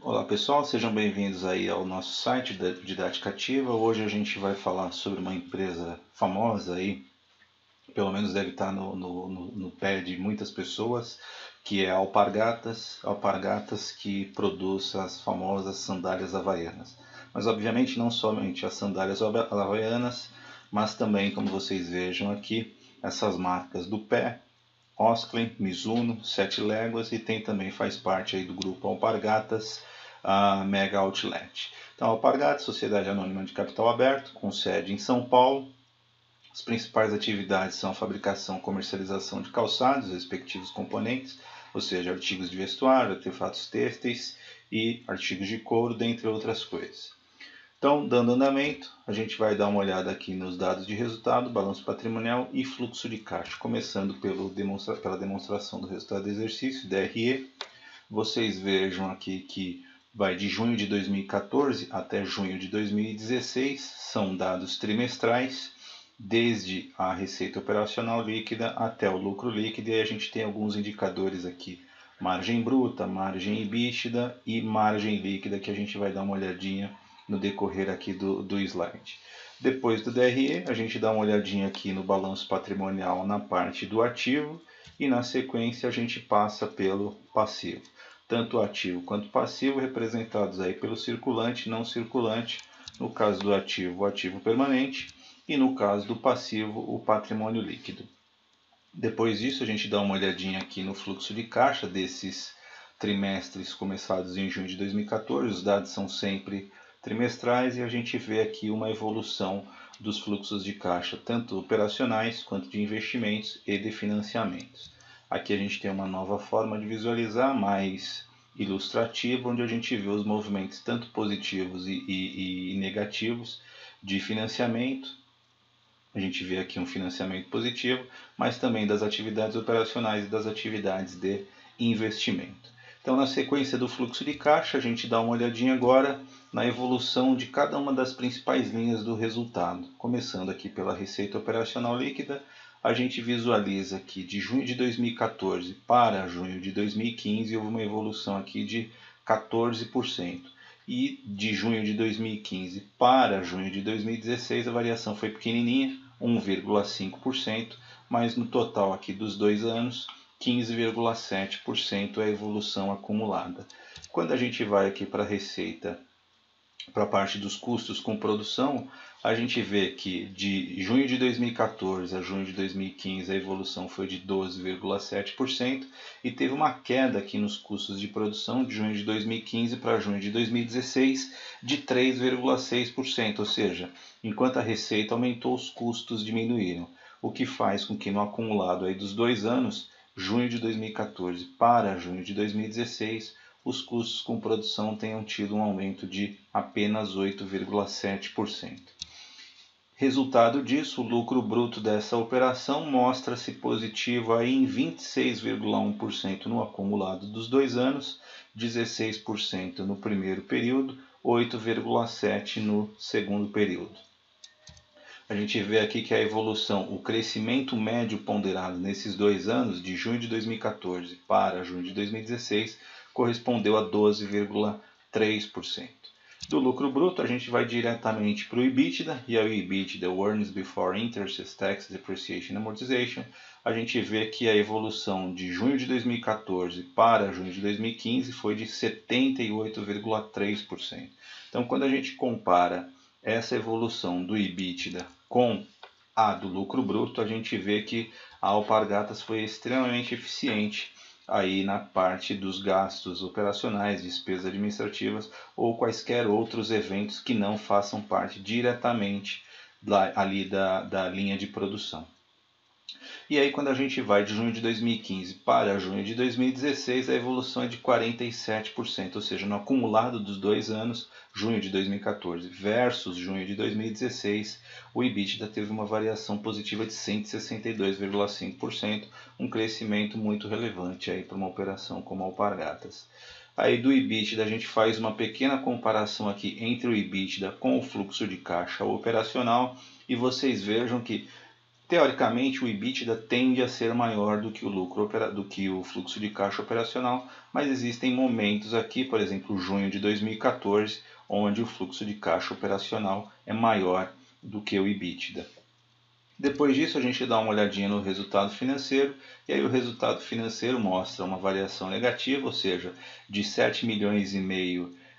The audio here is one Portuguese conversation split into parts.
Olá pessoal, sejam bem-vindos aí ao nosso site da Didática Ativa. Hoje a gente vai falar sobre uma empresa famosa aí, pelo menos deve estar no pé de muitas pessoas, que é a Alpargatas. Alpargatas que produz as famosas sandálias havaianas. Mas obviamente não somente as sandálias havaianas, mas também, como vocês vejam aqui, essas marcas do pé, Osklen, Mizuno, Sete Léguas, e tem também, faz parte aí do grupo Alpargatas, a Mega Outlet. Então, a Alpargatas, Sociedade Anônima de Capital Aberto, com sede em São Paulo. As principais atividades são a fabricação e comercialização de calçados, respectivos componentes, ou seja, artigos de vestuário, artefatos têxteis e artigos de couro, dentre outras coisas. Então, dando andamento, a gente vai dar uma olhada aqui nos dados de resultado, balanço patrimonial e fluxo de caixa. Começando pela demonstração do resultado do exercício, DRE. Vocês vejam aqui que vai de junho de 2014 até junho de 2016, são dados trimestrais, desde a receita operacional líquida até o lucro líquido, e a gente tem alguns indicadores aqui, margem bruta, margem EBITDA e margem líquida, que a gente vai dar uma olhadinha no decorrer aqui do slide. Depois do DRE, a gente dá uma olhadinha aqui no balanço patrimonial na parte do ativo e na sequência a gente passa pelo passivo. Tanto o ativo quanto o passivo representados aí pelo circulante e não circulante, no caso do ativo, o ativo permanente, e no caso do passivo, o patrimônio líquido. Depois disso, a gente dá uma olhadinha aqui no fluxo de caixa desses trimestres começados em junho de 2014. Os dados são sempre trimestrais e a gente vê aqui uma evolução dos fluxos de caixa, tanto operacionais quanto de investimentos e de financiamentos. Aqui a gente tem uma nova forma de visualizar, mais ilustrativa, onde a gente vê os movimentos tanto positivos e negativos de financiamento. A gente vê aqui um financiamento positivo, mas também das atividades operacionais e das atividades de investimento. Então, na sequência do fluxo de caixa, a gente dá uma olhadinha agora na evolução de cada uma das principais linhas do resultado. Começando aqui pela receita operacional líquida, a gente visualiza que de junho de 2014 para junho de 2015 houve uma evolução aqui de 14%. E de junho de 2015 para junho de 2016 a variação foi pequenininha, 1,5%, mas no total aqui dos 2 anos, 15,7% é a evolução acumulada. Quando a gente vai aqui para a receita, para a parte dos custos com produção, a gente vê que de junho de 2014 a junho de 2015 a evolução foi de 12,7% e teve uma queda aqui nos custos de produção de junho de 2015 para junho de 2016 de 3,6%, ou seja, enquanto a receita aumentou, os custos diminuíram, o que faz com que no acumulado aí dos 2 anos, junho de 2014 para junho de 2016, os custos com produção tenham tido um aumento de apenas 8,7%. Resultado disso, o lucro bruto dessa operação mostra-se positivo aí em 26,1% no acumulado dos 2 anos, 16% no primeiro período, 8,7% no segundo período. A gente vê aqui que a evolução, o crescimento médio ponderado nesses 2 anos, de junho de 2014 para junho de 2016, correspondeu a 12,3%. Do lucro bruto, a gente vai diretamente para o EBITDA, e o EBITDA, o Earnings Before Interest, Tax, Depreciation and Amortization. A gente vê que a evolução de junho de 2014 para junho de 2015 foi de 78,3%. Então, quando a gente compara essa evolução do EBITDA com a do lucro bruto, a gente vê que a Alpargatas foi extremamente eficiente aí na parte dos gastos operacionais, despesas administrativas ou quaisquer outros eventos que não façam parte diretamente ali da linha de produção. E aí, quando a gente vai de junho de 2015 para junho de 2016, a evolução é de 47%, ou seja, no acumulado dos 2 anos, junho de 2014 versus junho de 2016, o EBITDA teve uma variação positiva de 162,5%, um crescimento muito relevante aí para uma operação como a Alpargatas. Aí do EBITDA a gente faz uma pequena comparação aqui entre o EBITDA com o fluxo de caixa operacional e vocês vejam que Teoricamente, o EBITDA tende a ser maior do que o lucro, do que o fluxo de caixa operacional, mas existem momentos aqui, por exemplo, junho de 2014, onde o fluxo de caixa operacional é maior do que o EBITDA. Depois disso, a gente dá uma olhadinha no resultado financeiro, e aí o resultado financeiro mostra uma variação negativa, ou seja, de 7,5 milhões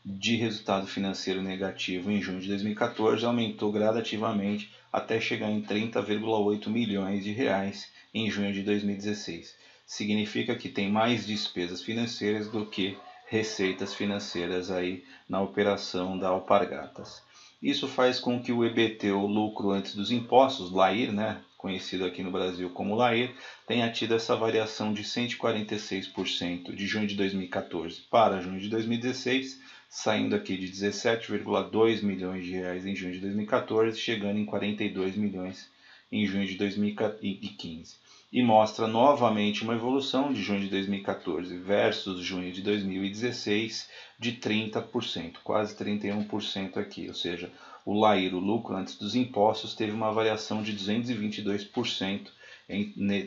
de resultado financeiro negativo em junho de 2014, aumentou gradativamente até chegar em 30,8 milhões de reais em junho de 2016. Significa que tem mais despesas financeiras do que receitas financeiras aí na operação da Alpargatas. Isso faz com que o EBT, o lucro antes dos impostos, LAIR, né, conhecido aqui no Brasil como LAIR, tenha tido essa variação de 146% de junho de 2014 para junho de 2016, saindo aqui de 17,2 milhões de reais em junho de 2014, chegando em 42 milhões em junho de 2015. E mostra novamente uma evolução de junho de 2014 versus junho de 2016 de 30%, quase 31% aqui, ou seja, o LAIR, o lucro antes dos impostos, teve uma variação de 222%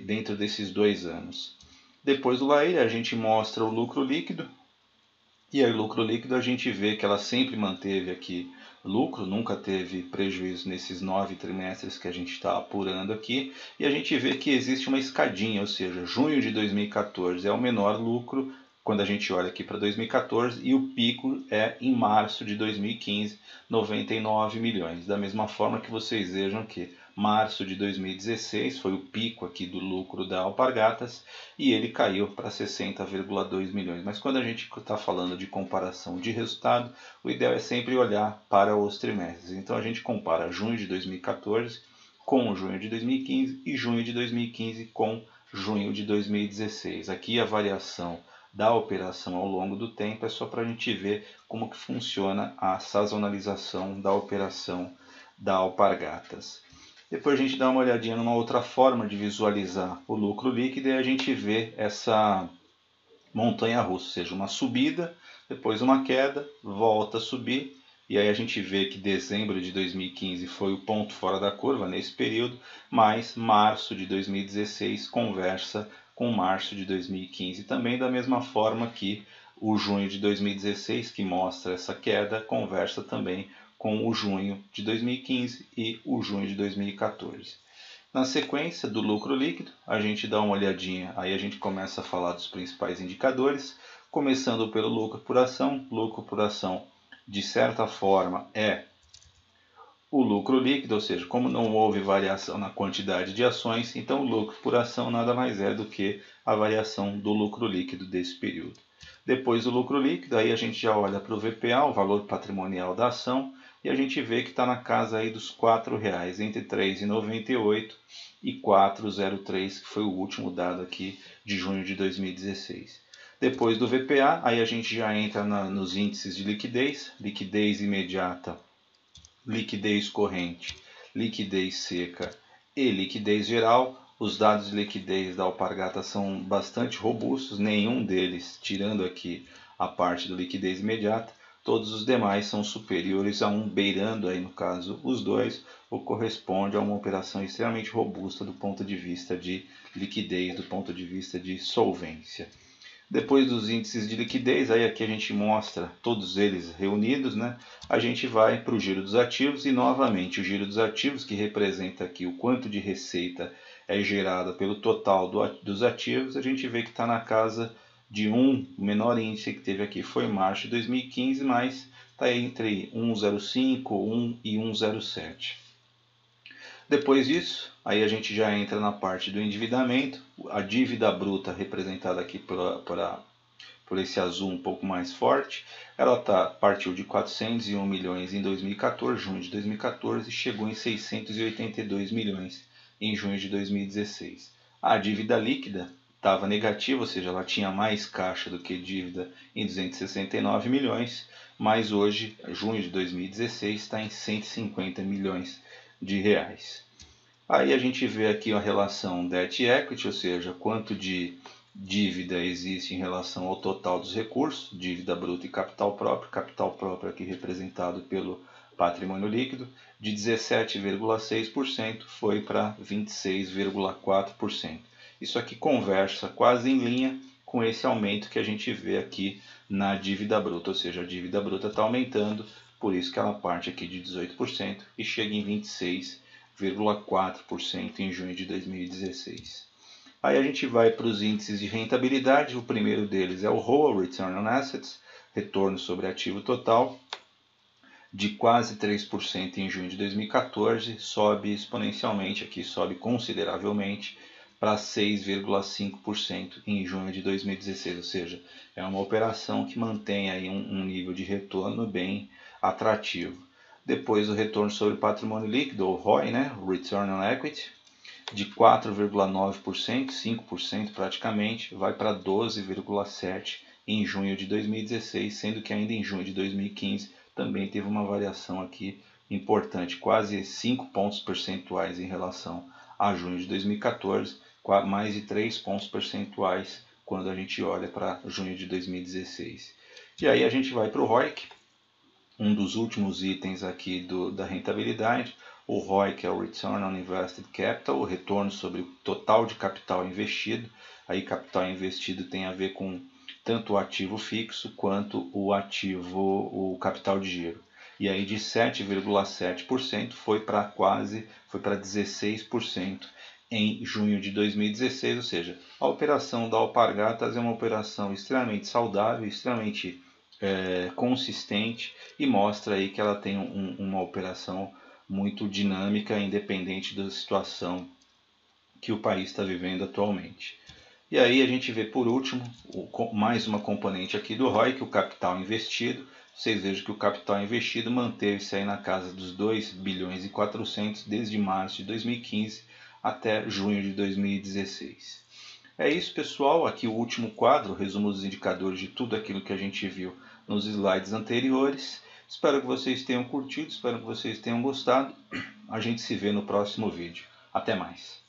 dentro desses 2 anos. Depois do LAIR, a gente mostra o lucro líquido, e aí o lucro líquido a gente vê que ela sempre manteve aqui lucro, nunca teve prejuízo nesses 9 trimestres que a gente está apurando aqui, e a gente vê que existe uma escadinha, ou seja, junho de 2014 é o menor lucro quando a gente olha aqui para 2014, e o pico é em março de 2015, 99 milhões. Da mesma forma que vocês vejam que março de 2016 foi o pico aqui do lucro da Alpargatas e ele caiu para 60,2 milhões. Mas quando a gente está falando de comparação de resultado, o ideal é sempre olhar para os trimestres. Então a gente compara junho de 2014 com junho de 2015 e junho de 2015 com junho de 2016. Aqui a variação da operação ao longo do tempo é só para a gente ver como que funciona a sazonalização da operação da Alpargatas. Depois a gente dá uma olhadinha numa outra forma de visualizar o lucro líquido e a gente vê essa montanha russa, ou seja, uma subida, depois uma queda, volta a subir, e aí a gente vê que dezembro de 2015 foi o ponto fora da curva nesse período, mas março de 2016 conversa com março de 2015, também da mesma forma que o junho de 2016, que mostra essa queda, conversa também com o junho de 2015 e o junho de 2014. Na sequência do lucro líquido, a gente dá uma olhadinha, aí a gente começa a falar dos principais indicadores, começando pelo lucro por ação. Lucro por ação, de certa forma, é o lucro líquido, ou seja, como não houve variação na quantidade de ações, então o lucro por ação nada mais é do que a variação do lucro líquido desse período. Depois do lucro líquido, aí a gente já olha para o VPA, o valor patrimonial da ação, e a gente vê que está na casa aí dos R$ 4,00, entre R$ 3,98 e R$ 4,03, que foi o último dado aqui de junho de 2016. Depois do VPA, aí a gente já entra nos índices de liquidez, liquidez imediata, liquidez corrente, liquidez seca e liquidez geral. Os dados de liquidez da Alpargatas são bastante robustos, nenhum deles, tirando aqui a parte da liquidez imediata, todos os demais são superiores a 1, beirando aí no caso os 2, o que corresponde a uma operação extremamente robusta do ponto de vista de liquidez, do ponto de vista de solvência. Depois dos índices de liquidez, aí aqui a gente mostra todos eles reunidos, né? A gente vai para o giro dos ativos e novamente o giro dos ativos, que representa aqui o quanto de receita é gerada pelo total dos ativos, a gente vê que está na casa de 1, o menor índice que teve aqui foi em março de 2015, mas está entre 1,05, 1 e 1,07. Depois disso, aí a gente já entra na parte do endividamento, a dívida bruta representada aqui por esse azul um pouco mais forte, ela partiu de 401 milhões em 2014, junho de 2014, e chegou em 682 milhões em junho de 2016. A dívida líquida estava negativa, ou seja, ela tinha mais caixa do que dívida em 269 milhões, mas hoje, junho de 2016, está em 150 milhões de reais. Aí a gente vê aqui a relação debt equity, ou seja, quanto de dívida existe em relação ao total dos recursos, dívida bruta e capital próprio aqui representado pelo patrimônio líquido, de 17,6% foi para 26,4%. Isso aqui conversa quase em linha com esse aumento que a gente vê aqui na dívida bruta, ou seja, a dívida bruta está aumentando, por isso que ela parte aqui de 18% e chega em 26,4% em junho de 2016. Aí a gente vai para os índices de rentabilidade, o primeiro deles é o ROA, Return on Assets, retorno sobre ativo total, de quase 3% em junho de 2014, sobe exponencialmente aqui, sobe consideravelmente para 6,5% em junho de 2016, ou seja, é uma operação que mantém aí um nível de retorno bem atrativo. Depois o retorno sobre o patrimônio líquido, ou ROI, né, Return on Equity, de 4,9%, 5% praticamente, vai para 12,7% em junho de 2016, sendo que ainda em junho de 2015 também teve uma variação aqui importante, quase 5 pontos percentuais em relação a junho de 2014, mais de 3 pontos percentuais quando a gente olha para junho de 2016. E aí a gente vai para o ROIC, um dos últimos itens aqui da rentabilidade. O ROIC é o Return on Invested Capital, o retorno sobre o total de capital investido. Aí capital investido tem a ver com tanto o ativo fixo quanto o capital de giro. E aí de 7,7% foi para 16% em junho de 2016, ou seja, a operação da Alpargatas é uma operação extremamente saudável, extremamente consistente e mostra aí que ela tem uma operação muito dinâmica, independente da situação que o país está vivendo atualmente. E aí a gente vê por último mais uma componente aqui do ROI, que é o capital investido. Vocês vejam que o capital investido manteve-se aí na casa dos 2 bilhões e 400 desde março de 2015 até junho de 2016. É isso, pessoal. Aqui o último quadro, resumo dos indicadores de tudo aquilo que a gente viu nos slides anteriores. Espero que vocês tenham curtido, espero que vocês tenham gostado. A gente se vê no próximo vídeo. Até mais.